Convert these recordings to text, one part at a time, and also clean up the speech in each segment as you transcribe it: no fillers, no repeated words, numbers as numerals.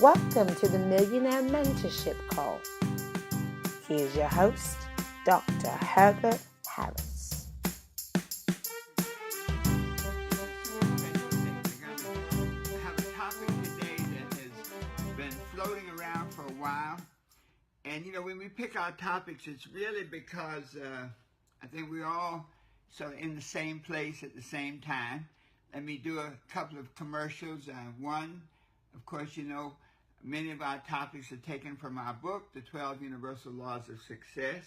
Welcome to the Millionaire Mentorship Call. Here's your host, Dr. Herbert Harris. I have a topic today that has been floating around for a while. And you know, when we pick our topics, it's really because I think we're all sort of in the same place at the same time. Let me do a couple of commercials. One, of course, you know, many of our topics are taken from our book, The 12 Universal Laws of Success.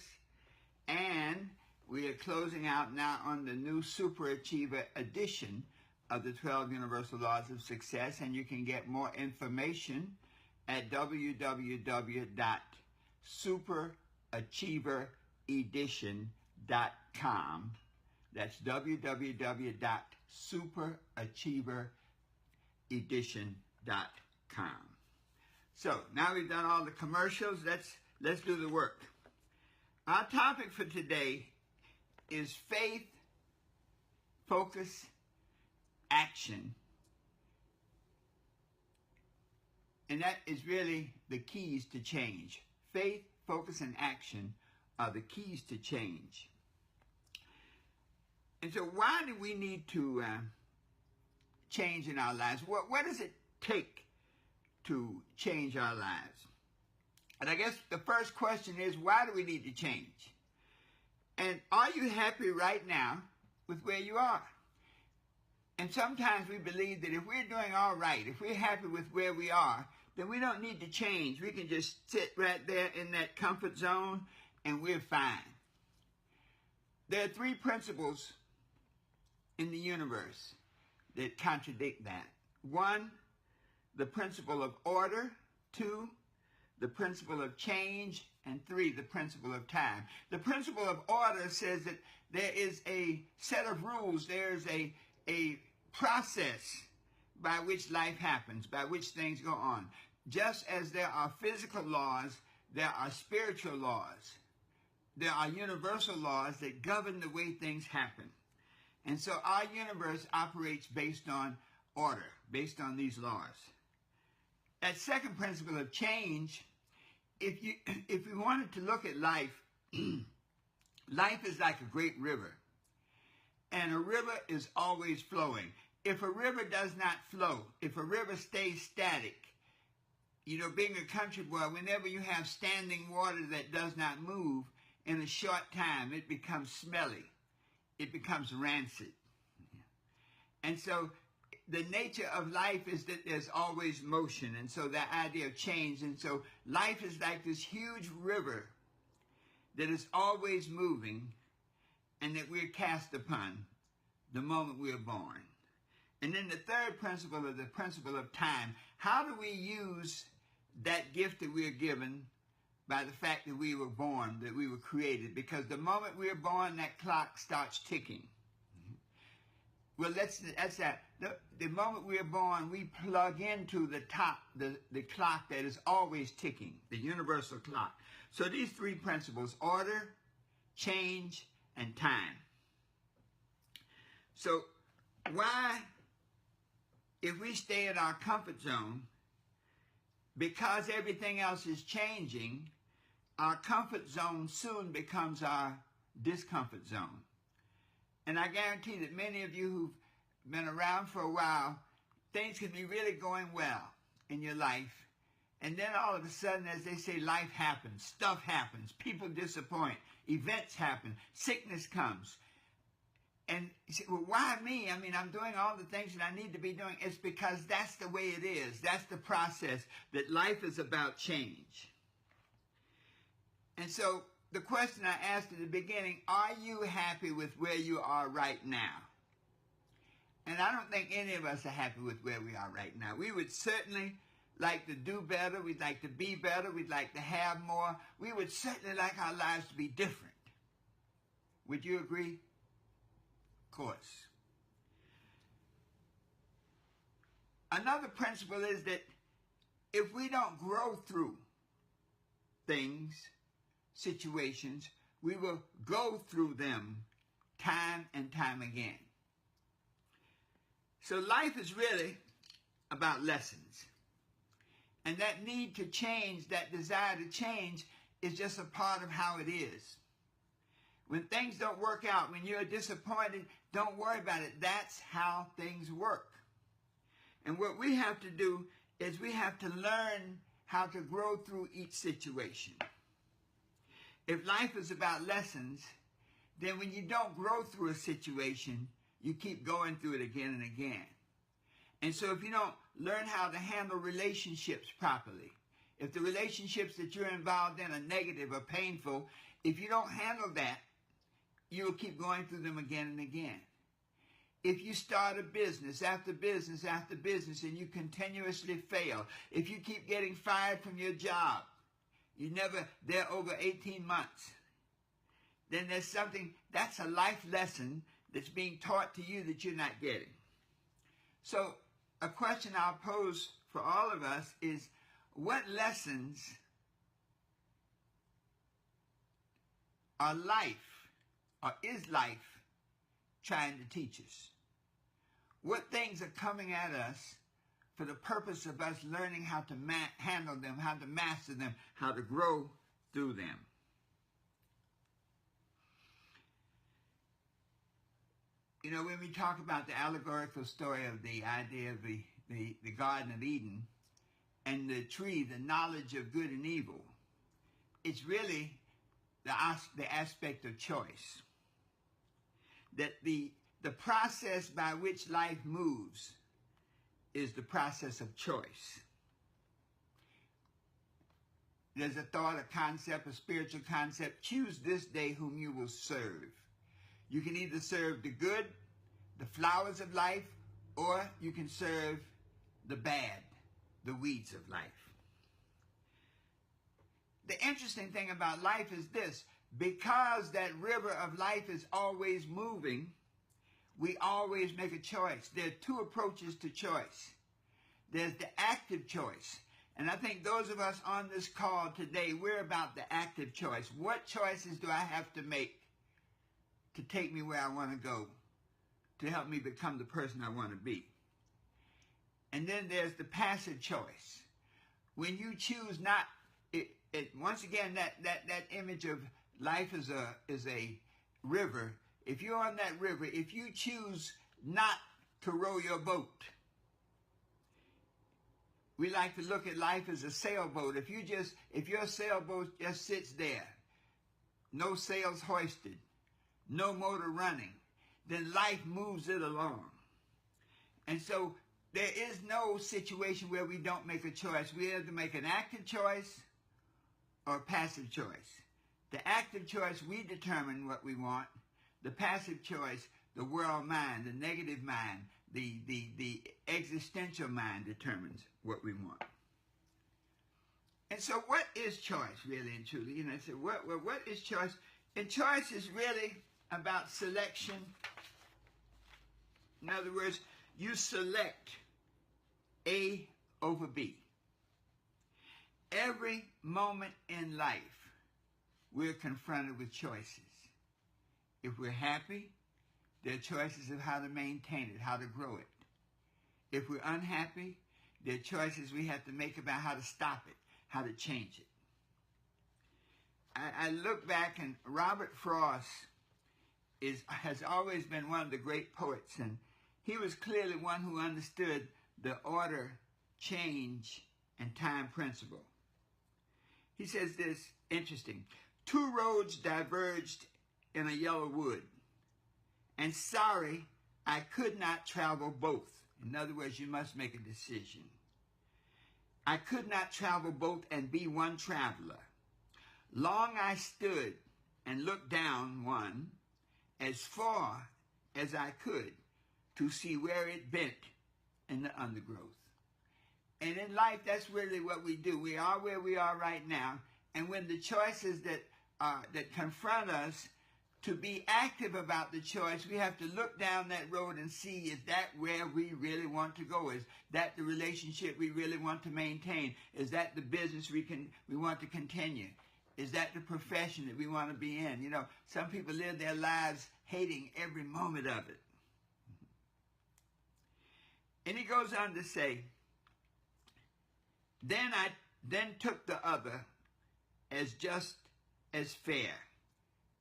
And we are closing out now on the new Super Achiever edition of the 12 Universal Laws of Success. And you can get more information at www.superachieveredition.com. That's www.superachieveredition.com. So now we've done all the commercials, let's do the work. Our topic for today is faith, focus, action. And that is really the keys to change. Faith, focus, and action are the keys to change. And so why do we need to change in our lives? What does it take to change our lives? And I guess the first question is, why do we need to change? And are you happy right now with where you are? And sometimes we believe that if we're doing all right, if we're happy with where we are, then we don't need to change. We can just sit right there in that comfort zone and we're fine. There are three principles in the universe that contradict that. One, the principle of order. Two, the principle of change. And three, the principle of time. The principle of order says that there is a set of rules. There's a process by which life happens, by which things go on. Just as there are physical laws, there are spiritual laws. There are universal laws that govern the way things happen. And so our universe operates based on order, based on these laws. That second principle of change, if we wanted to look at life, life is like a great river. And a river is always flowing. If a river does not flow, if a river stays static, you know, being a country boy, whenever you have standing water that does not move, in a short time, it becomes smelly. It becomes rancid. And so the nature of life is that there's always motion. And so that idea of change. And so life is like this huge river that is always moving and that we're cast upon the moment we're born. And then the third principle is the principle of time. How do we use that gift that we are given by the fact that we were born, that we were created? Because the moment we are born, that clock starts ticking. Well, that's that. The moment we are born, we plug into the clock that is always ticking, the universal clock. So these three principles: order, change, and time. So why, if we stay in our comfort zone, because everything else is changing, our comfort zone soon becomes our discomfort zone. And I guarantee that many of you who've been around for a while, things can be really going well in your life. And then all of a sudden, as they say, life happens, stuff happens, people disappoint, events happen, sickness comes. And you say, well, why me? I mean, I'm doing all the things that I need to be doing. It's because that's the way it is. That's the process, that life is about change. And so the question I asked at the beginning, are you happy with where you are right now? And I don't think any of us are happy with where we are right now. We would certainly like to do better. We'd like to be better. We'd like to have more. We would certainly like our lives to be different. Would you agree? Of course. Another principle is that if we don't grow through things, situations, we will go through them time and time again. So life is really about lessons. And that need to change, that desire to change, is just a part of how it is. When things don't work out, when you're disappointed, don't worry about it. That's how things work. And what we have to do is we have to learn how to grow through each situation. If life is about lessons, then when you don't grow through a situation, you keep going through it again and again. And so if you don't learn how to handle relationships properly, if the relationships that you're involved in are negative or painful, if you don't handle that, you'll keep going through them again and again. If you start a business after business after business and you continuously fail, if you keep getting fired from your job, you're never there over 18 months, then there's something, that's a life lesson that's being taught to you that you're not getting. So a question I'll pose for all of us is, what lessons are life, or is life, trying to teach us? What things are coming at us for the purpose of us learning how to handle them, how to master them, how to grow through them? You know, when we talk about the allegorical story of the idea of the Garden of Eden and the tree, the knowledge of good and evil, it's really the aspect of choice. That the process by which life moves is the process of choice. There's a thought, a concept, a spiritual concept. Choose this day whom you will serve. You can either serve the good, the flowers of life, or you can serve the bad, the weeds of life. The interesting thing about life is this: because that river of life is always moving, we always make a choice. There are two approaches to choice. There's the active choice. And I think those of us on this call today, we're about the active choice. What choices do I have to make to take me where I want to go, to help me become the person I want to be? And then there's the passive choice. When you choose not, once again, that image of life is a river. If you're on that river, if you choose not to row your boat, we like to look at life as a sailboat. If your sailboat just sits there, no sails hoisted, no motor running, then life moves it along. And so there is no situation where we don't make a choice. We have to make an active choice or a passive choice. The active choice, we determine what we want. The passive choice, the world mind, the negative mind, the existential mind determines what we want. And so what is choice, really and truly? You know, so what is choice? And choice is really about selection. In other words, you select A over B. Every moment in life, we're confronted with choices. If we're happy, there are choices of how to maintain it, how to grow it. If we're unhappy, there are choices we have to make about how to stop it, how to change it. I look back, and Robert Frost has always been one of the great poets, and he was clearly one who understood the order, change, and time principle. He says this, interesting: two roads diverged in a yellow wood, and sorry, I could not travel both. In other words, you must make a decision. I could not travel both and be one traveler. Long I stood and looked down one as far as I could to see where it bent in the undergrowth. And in life, that's really what we do. We are where we are right now. And when the choices that confront us, to be active about the choice, we have to look down that road and see, is that where we really want to go? Is that the relationship we really want to maintain? Is that the business we want to continue? Is that the profession that we want to be in? You know, some people live their lives hating every moment of it. And he goes on to say, Then I took the other as just as fair,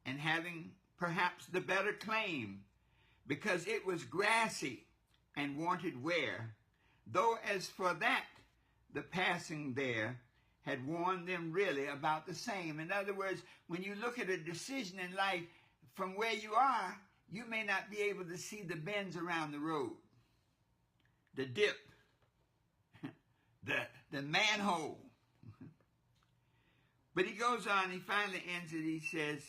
and having perhaps the better claim, because it was grassy and wanted wear, though as for that, the passing there had warned them really about the same. In other words, when you look at a decision in life from where you are, you may not be able to see the bends around the road, the dip, the manhole. But he goes on, he finally ends it, he says,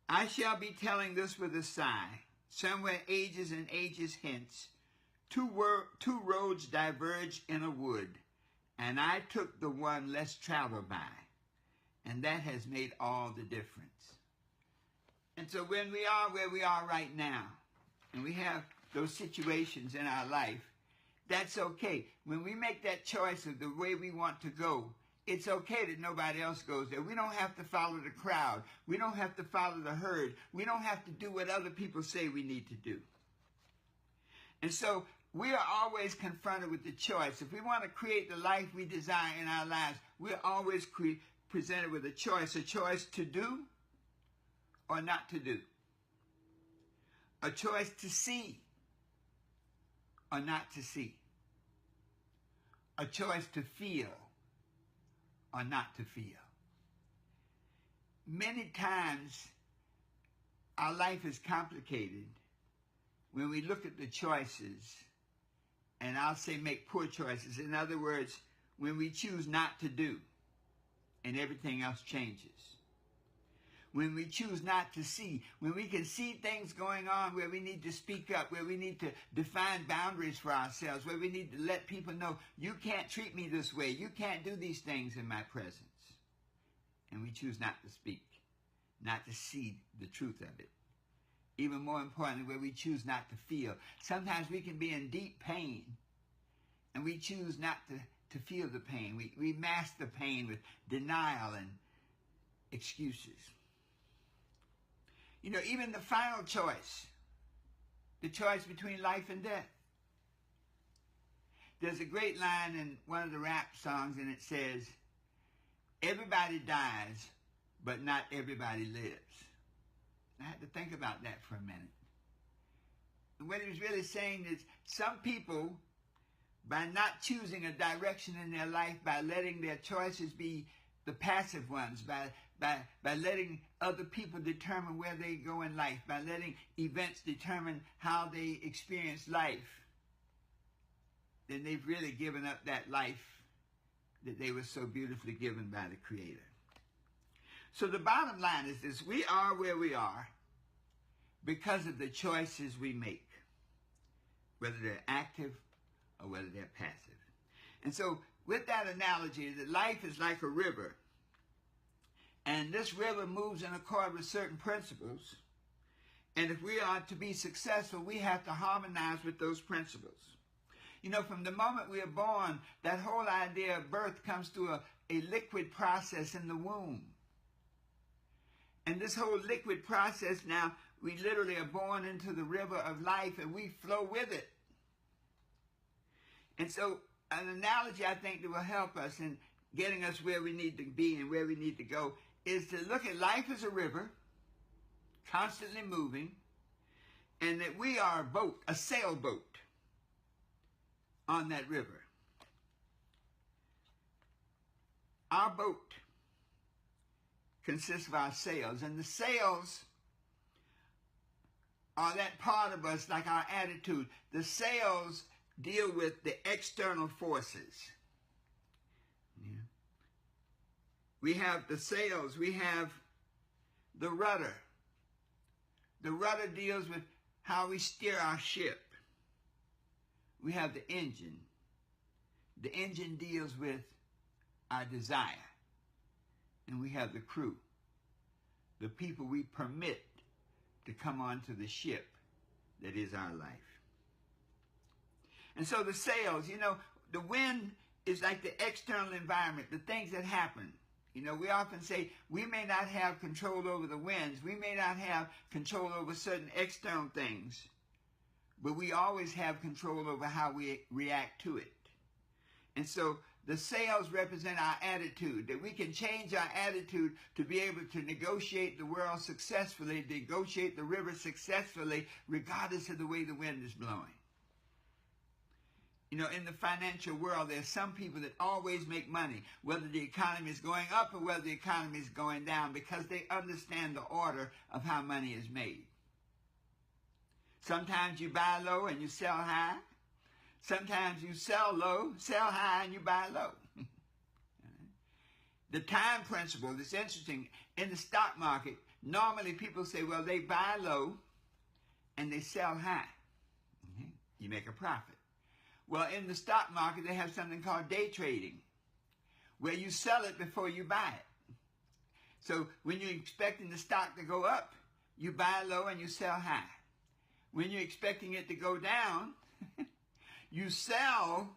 I shall be telling this with a sigh. Somewhere ages and ages hence, two roads diverged in a wood, and I took the one less traveled by, and that has made all the difference. And so when we are where we are right now, and we have those situations in our life, that's okay. When we make that choice of the way we want to go, it's okay that nobody else goes there. We don't have to follow the crowd. We don't have to follow the herd. We don't have to do what other people say we need to do. And so we are always confronted with the choice. If we want to create the life we desire in our lives, we're always presented with a choice to do or not to do. A choice to see or not to see. A choice to feel or not to feel. Many times our life is complicated when we look at the choices, and I'll say make poor choices. In other words, when we choose not to do and everything else changes. When we choose not to see, when we can see things going on where we need to speak up, where we need to define boundaries for ourselves, where we need to let people know, you can't treat me this way, you can't do these things in my presence. And we choose not to speak, not to see the truth of it. Even more importantly, where we choose not to feel. Sometimes we can be in deep pain, and we choose not to feel the pain. We mask the pain with denial and excuses. You know, even the final choice, the choice between life and death. There's a great line in one of the rap songs, and it says, everybody dies, but not everybody lives. I had to think about that for a minute. And what he was really saying is some people, by not choosing a direction in their life, by letting their choices be the passive ones, by letting other people determine where they go in life, by letting events determine how they experience life, then they've really given up that life that they were so beautifully given by the Creator. So the bottom line is this: we are where we are because of the choices we make, whether they're active or whether they're passive. And so with that analogy, that life is like a river, and this river moves in accord with certain principles, and if we are to be successful, we have to harmonize with those principles. You know, from the moment we are born, that whole idea of birth comes through a liquid process in the womb. And this whole liquid process now, we literally are born into the river of life, and we flow with it. And so an analogy I think that will help us in getting us where we need to be and where we need to go is to look at life as a river, constantly moving, and that we are a boat, a sailboat on that river. Our boat consists of our sails, and the sails are that part of us, like our attitude. The sails deal with the external forces. Yeah. We have the sails, we have the rudder. The rudder deals with how we steer our ship. We have the engine. The engine deals with our desire. And we have the crew, the people we permit to come onto the ship that is our life. And so the sails, you know, the wind is like the external environment, the things that happen. You know, we often say we may not have control over the winds. We may not have control over certain external things, but we always have control over how we react to it. And so the sales represent our attitude, that we can change our attitude to be able to negotiate the world successfully, negotiate the river successfully, regardless of the way the wind is blowing. You know, in the financial world, there's some people that always make money, whether the economy is going up or whether the economy is going down, because they understand the order of how money is made. Sometimes you buy low and you sell high. Sometimes you sell low, sell high, and you buy low. The time principle is interesting. In the stock market, normally people say, well, they buy low and they sell high. You make a profit. Well, in the stock market, they have something called day trading, where you sell it before you buy it. So when you're expecting the stock to go up, you buy low and you sell high. When you're expecting it to go down, you sell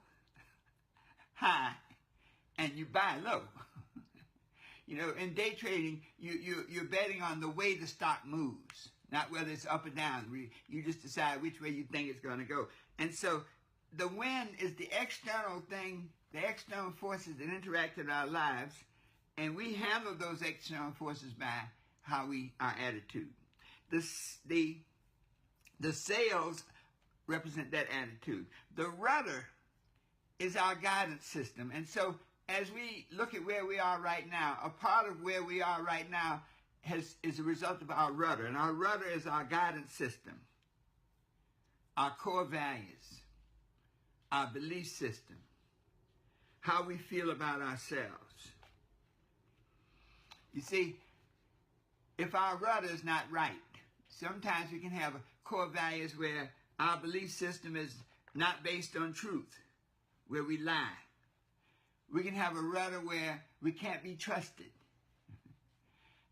high and you buy low. You know, in day trading, you're betting on the way the stock moves, not whether it's up or down. You just decide which way you think it's going to go. And so the wind is the external thing, the external forces that interact in our lives, and we handle those external forces by our attitude. The sails represent that attitude. The rudder is our guidance system. And so as we look at where we are right now, a part of where we are right now is a result of our rudder. And our rudder is our guidance system, our core values, our belief system, how we feel about ourselves. You see, if our rudder is not right, sometimes we can have core values where our belief system is not based on truth, where we lie. We can have a rudder where we can't be trusted.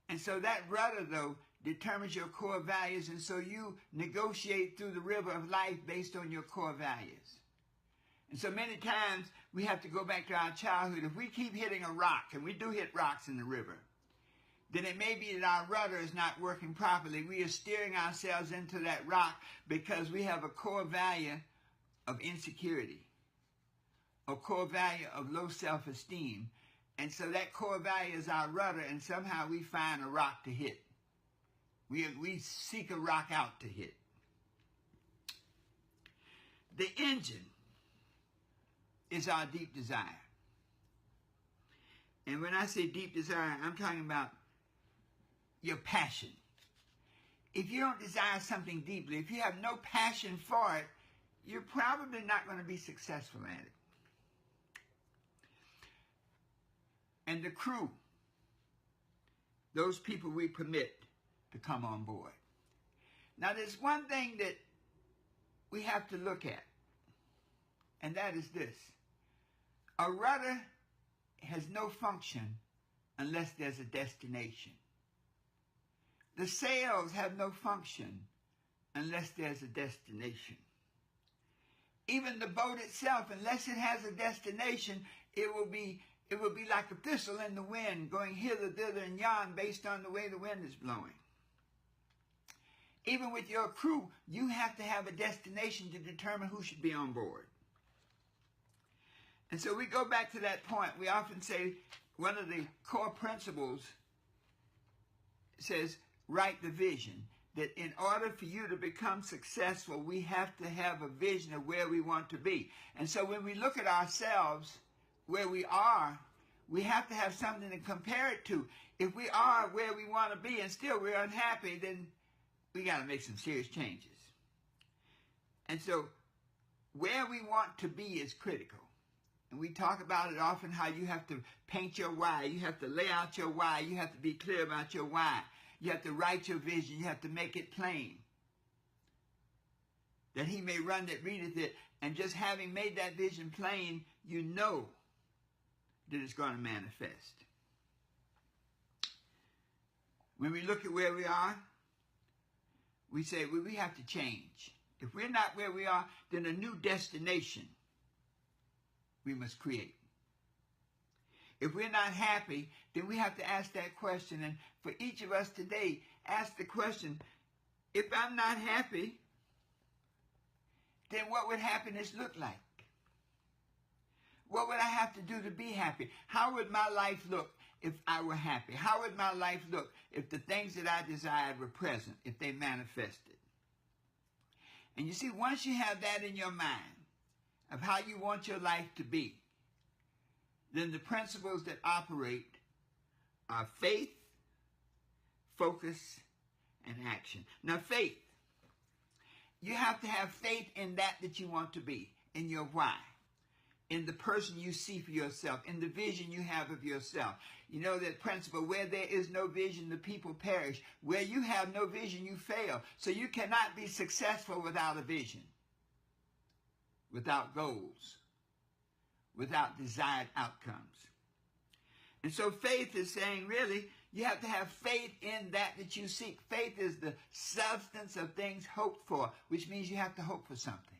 And so that rudder, though, determines your core values, and so you negotiate through the river of life based on your core values. And so many times we have to go back to our childhood. If we keep hitting a rock, and we do hit rocks in the river, then it may be that our rudder is not working properly. We are steering ourselves into that rock because we have a core value of insecurity, a core value of low self-esteem. And so that core value is our rudder, and somehow we find a rock to hit. We seek a rock out to hit. The engine is our deep desire. And when I say deep desire, I'm talking about your passion. If you don't desire something deeply, if you have no passion for it, you're probably not going to be successful at it. And the crew, those people we permit to come on board. Now, there's one thing that we have to look at, and that is this. A rudder has no function unless there's a destination. The sails have no function unless there's a destination. Even the boat itself, unless it has a destination, it will be like a thistle in the wind, going hither, thither, and yon based on the way the wind is blowing. Even with your crew, you have to have a destination to determine who should be on board. And so we go back to that point. We often say one of the core principles says, write the vision. That in order for you to become successful, we have to have a vision of where we want to be. And so when we look at ourselves, where we are, we have to have something to compare it to. If we are where we want to be and still we're unhappy, then we got to make some serious changes. And so where we want to be is critical. And we talk about it often, how you have to paint your why. You have to lay out your why. You have to be clear about your why. You have to write your vision. You have to make it plain, that he may run that readeth it. And just having made that vision plain, you know that it's going to manifest. When we look at where we are, we say, well, we have to change. If we're not where we are, then a new destination we must create. If we're not happy, then we have to ask that question. And for each of us today, ask the question, if I'm not happy, then what would happiness look like? What would I have to do to be happy? How would my life look if I were happy? How would my life look if the things that I desired were present, if they manifested? And you see, once you have that in your mind of how you want your life to be, then the principles that operate are faith, focus, and action. Now, faith. You have to have faith in that you want to be, in your why, in the person you see for yourself, in the vision you have of yourself. You know that principle, where there is no vision, the people perish. Where you have no vision, you fail. So you cannot be successful without a vision, without goals, without desired outcomes. And so faith is saying, really, you have to have faith in that you seek. Faith is the substance of things hoped for, which means you have to hope for something.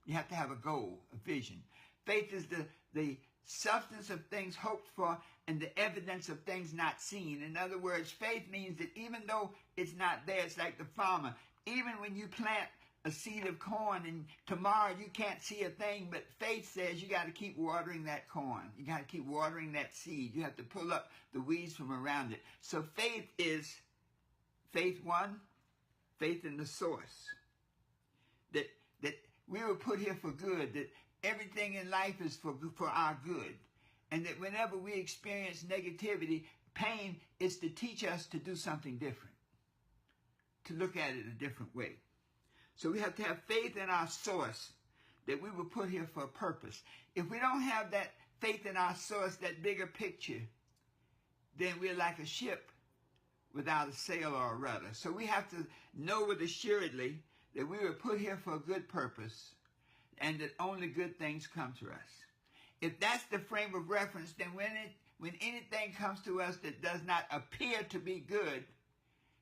You have to have a goal, a vision. Faith is the substance of things hoped for and the evidence of things not seen. In other words, faith means that even though it's not there, it's like the farmer. Even when you plant a seed of corn and tomorrow you can't see a thing, but faith says you got to keep watering that corn. You got to keep watering that seed. You have to pull up the weeds from around it. So faith is, faith one, faith in the source. That we were put here for good, that everything in life is for our good. And that whenever we experience negativity, pain, is to teach us to do something different, to look at it a different way. So we have to have faith in our source, that we were put here for a purpose. If we don't have that faith in our source, that bigger picture, then we're like a ship without a sail or a rudder. So we have to know with assuredly that we were put here for a good purpose and that only good things come to us. If that's the frame of reference, then when anything comes to us that does not appear to be good,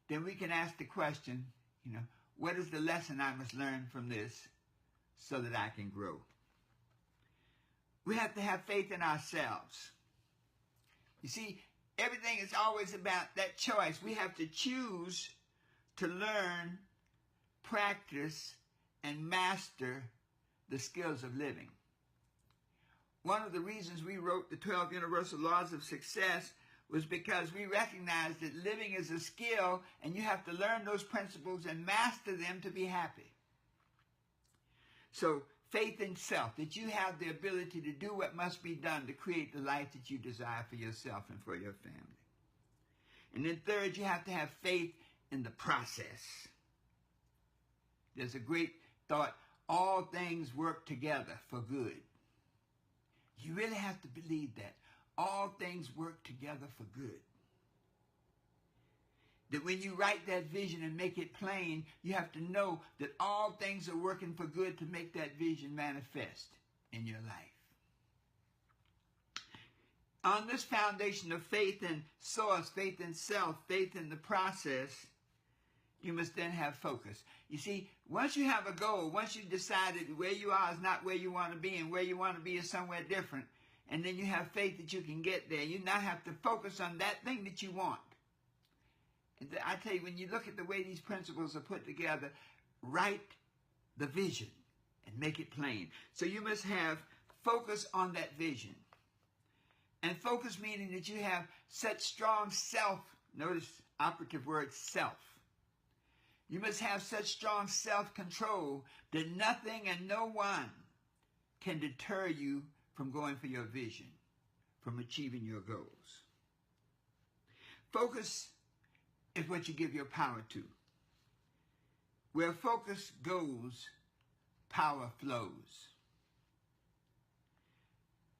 then we can ask the question, what is the lesson I must learn from this so that I can grow? We have to have faith in ourselves. You see, everything is always about that choice. We have to choose to learn, practice, and master the skills of living. One of the reasons we wrote the 12 Universal Laws of Success was because we recognized that living is a skill and you have to learn those principles and master them to be happy. So faith in self, that you have the ability to do what must be done to create the life that you desire for yourself and for your family. And then third, you have to have faith in the process. There's a great thought, all things work together for good. You really have to believe that. All things work together for good. That when you write that vision and make it plain, you have to know that all things are working for good to make that vision manifest in your life. On this foundation of faith in source, faith in self, faith in the process, you must then have focus. You see, once you have a goal, once you've decided where you are is not where you want to be and where you want to be is somewhere different, and then you have faith that you can get there, you now have to focus on that thing that you want. And I tell you, when you look at the way these principles are put together, write the vision and make it plain. So you must have focus on that vision. And focus meaning that you have such strong self, notice operative word self. You must have such strong self-control that nothing and no one can deter you from going for your vision, from achieving your goals. Focus is what you give your power to. Where focus goes, power flows.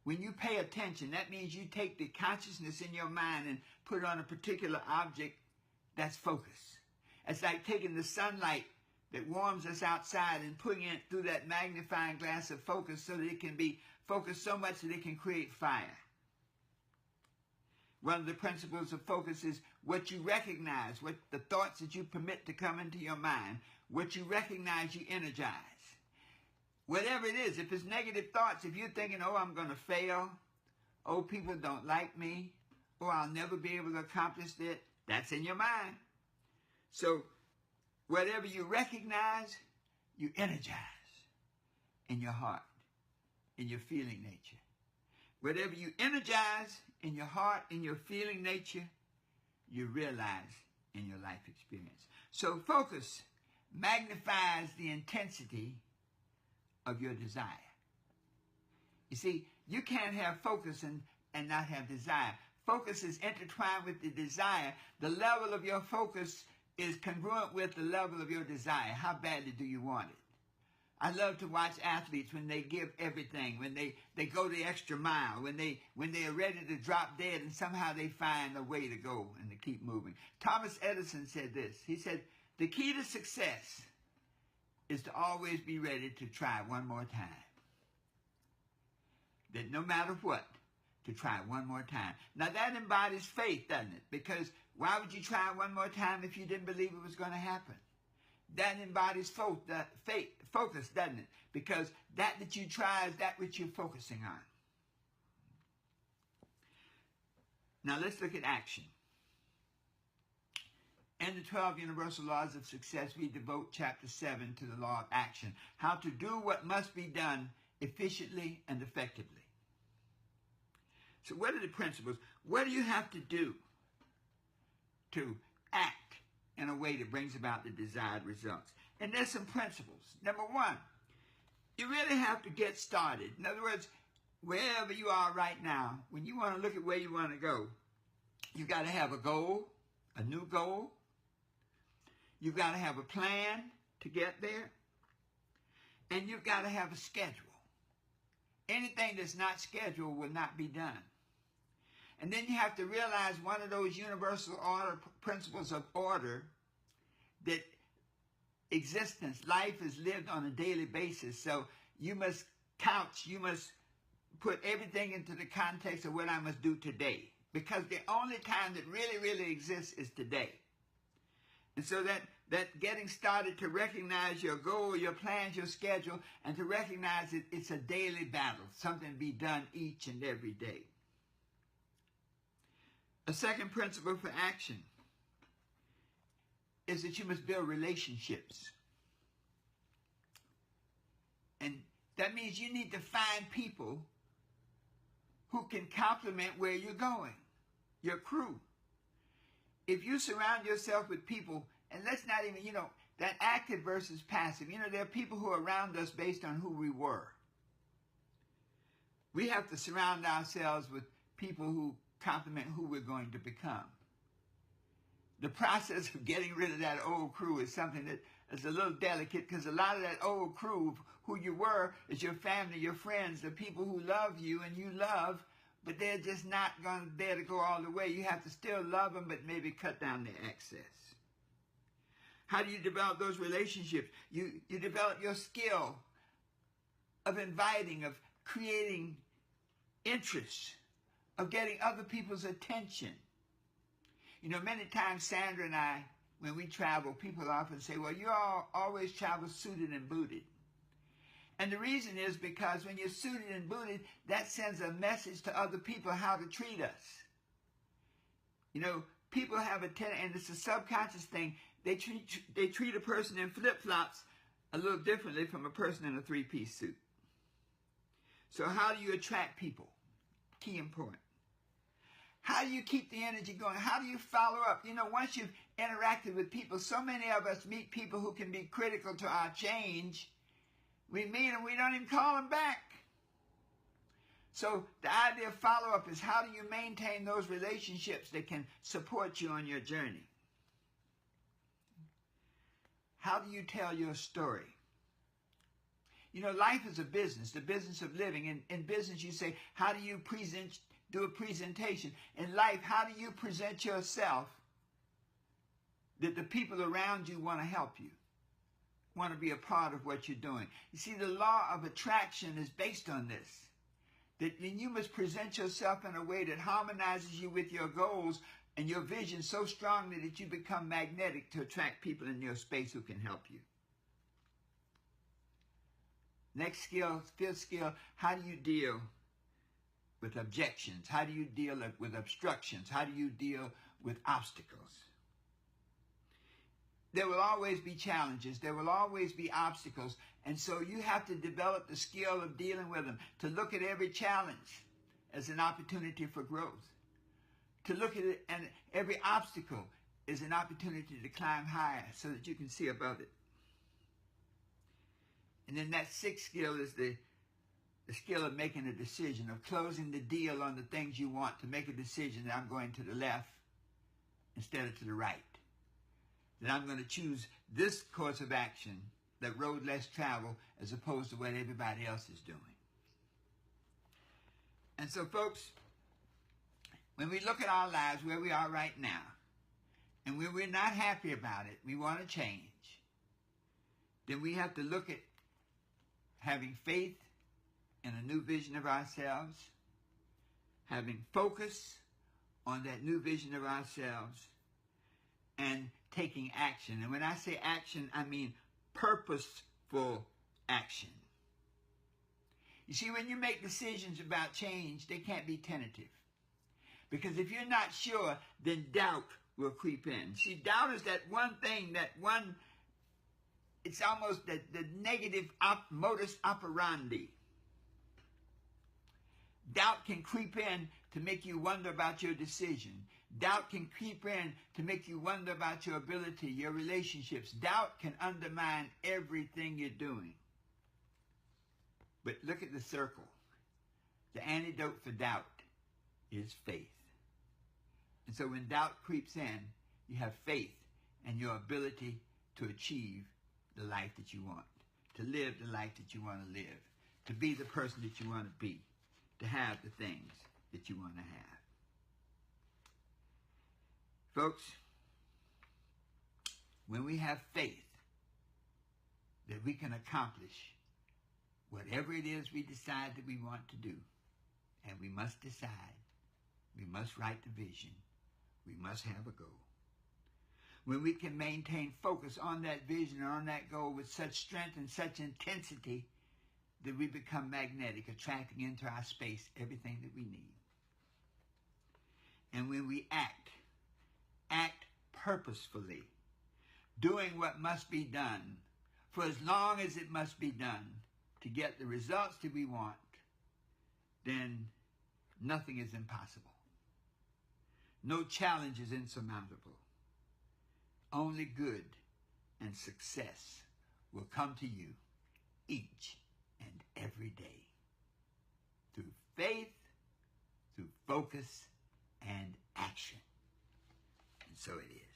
When you pay attention, that means you take the consciousness in your mind and put it on a particular object. That's focus. It's like taking the sunlight that warms us outside and putting it through that magnifying glass of focus so that it can be focused so much that it can create fire. One of the principles of focus is what you recognize, what the thoughts that you permit to come into your mind. What you recognize, you energize. Whatever it is, if it's negative thoughts, if you're thinking, oh, I'm going to fail, oh, people don't like me, oh, I'll never be able to accomplish it, that's in your mind. So whatever you recognize, you energize in your heart, in your feeling nature. Whatever you energize in your heart, in your feeling nature, you realize in your life experience. So focus magnifies the intensity of your desire. You see, you can't have focus and not have desire. Focus is intertwined with the desire. The level of your focus is congruent with the level of your desire. How badly do you want it? I love to watch athletes when they give everything, when they go the extra mile, when they are ready to drop dead and somehow they find a way to go and to keep moving. Thomas Edison said this. He said, the key to success is to always be ready to try one more time. That no matter what, to try one more time. Now that embodies faith, doesn't it? Because why would you try one more time if you didn't believe it was going to happen? That embodies focus, doesn't it? Because that you try is that which you're focusing on. Now let's look at action. In the 12 Universal Laws of Success, we devote Chapter 7 to the law of action. How to do what must be done efficiently and effectively. So what are the principles? What do you have to do to act in a way that brings about the desired results? And there's some principles. Number one, you really have to get started. In other words, wherever you are right now, when you want to look at where you want to go, you've got to have a goal, a new goal. You've got to have a plan to get there. And you've got to have a schedule. Anything that's not scheduled will not be done. And then you have to realize one of those universal order principles of order, that existence, life is lived on a daily basis. So you must couch, you must put everything into the context of what I must do today. Because the only time that really, really exists is today. And so that getting started to recognize your goal, your plans, your schedule, and to recognize that it's a daily battle, something to be done each and every day. A second principle for action is that you must build relationships. And that means you need to find people who can complement where you're going, your crew. If you surround yourself with people, and let's not even, that active versus passive, there are people who are around us based on who we were. We have to surround ourselves with people who complement who we're going to become. The process of getting rid of that old crew is something that is a little delicate, because a lot of that old crew, who you were, is your family, your friends, the people who love you and you love, but they're just not going there to go all the way. You have to still love them, but maybe cut down their excess. How do you develop those relationships? You develop your skill of inviting, of creating interest, of getting other people's attention. Many times Sandra and I, when we travel, people often say, well, you all always travel suited and booted. And the reason is because when you're suited and booted, that sends a message to other people how to treat us. People have a tendency, and it's a subconscious thing, they treat a person in flip-flops a little differently from a person in a three-piece suit. So how do you attract people? Key and point. How do you keep the energy going? How do you follow up? Once you've interacted with people, so many of us meet people who can be critical to our change. We meet them, we don't even call them back. So the idea of follow-up is, how do you maintain those relationships that can support you on your journey? How do you tell your story? Life is a business, the business of living. In business, you say, how do you do a presentation? In life, how do you present yourself that the people around you want to help you, want to be a part of what you're doing? You see, the law of attraction is based on this. That you must present yourself in a way that harmonizes you with your goals and your vision so strongly that you become magnetic to attract people in your space who can help you. Next skill, fifth skill, how do you deal with objections? How do you deal with obstructions? How do you deal with obstacles? there will always be challenges. There will always be obstacles. And so you have to develop the skill of dealing with them, to look at every challenge as an opportunity for growth, to look at it and every obstacle is an opportunity to climb higher so that you can see above it. And then that sixth skill is the skill of making a decision, of closing the deal on the things you want, to make a decision that I'm going to the left instead of to the right. That I'm going to choose this course of action, that road less traveled, as opposed to what everybody else is doing. And so, folks, when we look at our lives where we are right now, and when we're not happy about it, we want to change, then we have to look at having faith in a new vision of ourselves, having focus on that new vision of ourselves, and taking action. And when I say action, I mean purposeful action. You see, when you make decisions about change, they can't be tentative. Because if you're not sure, then doubt will creep in. See, doubt is that one thing, it's almost the negative modus operandi. Doubt can creep in to make you wonder about your decision. Doubt can creep in to make you wonder about your ability, your relationships. Doubt can undermine everything you're doing. But look at the circle. The antidote for doubt is faith. And so when doubt creeps in, you have faith in your ability to achieve the life that you want, to live the life that you want to live, to be the person that you want to be, to have the things that you want to have. Folks, when we have faith that we can accomplish whatever it is we decide that we want to do, and we must decide, we must write the vision, we must have a goal. When we can maintain focus on that vision or on that goal with such strength and such intensity that we become magnetic, attracting into our space everything that we need. And when we act purposefully, doing what must be done for as long as it must be done to get the results that we want, then nothing is impossible. No challenge is insurmountable. Only good and success will come to you each and every day through faith, through focus, and action. And so it is.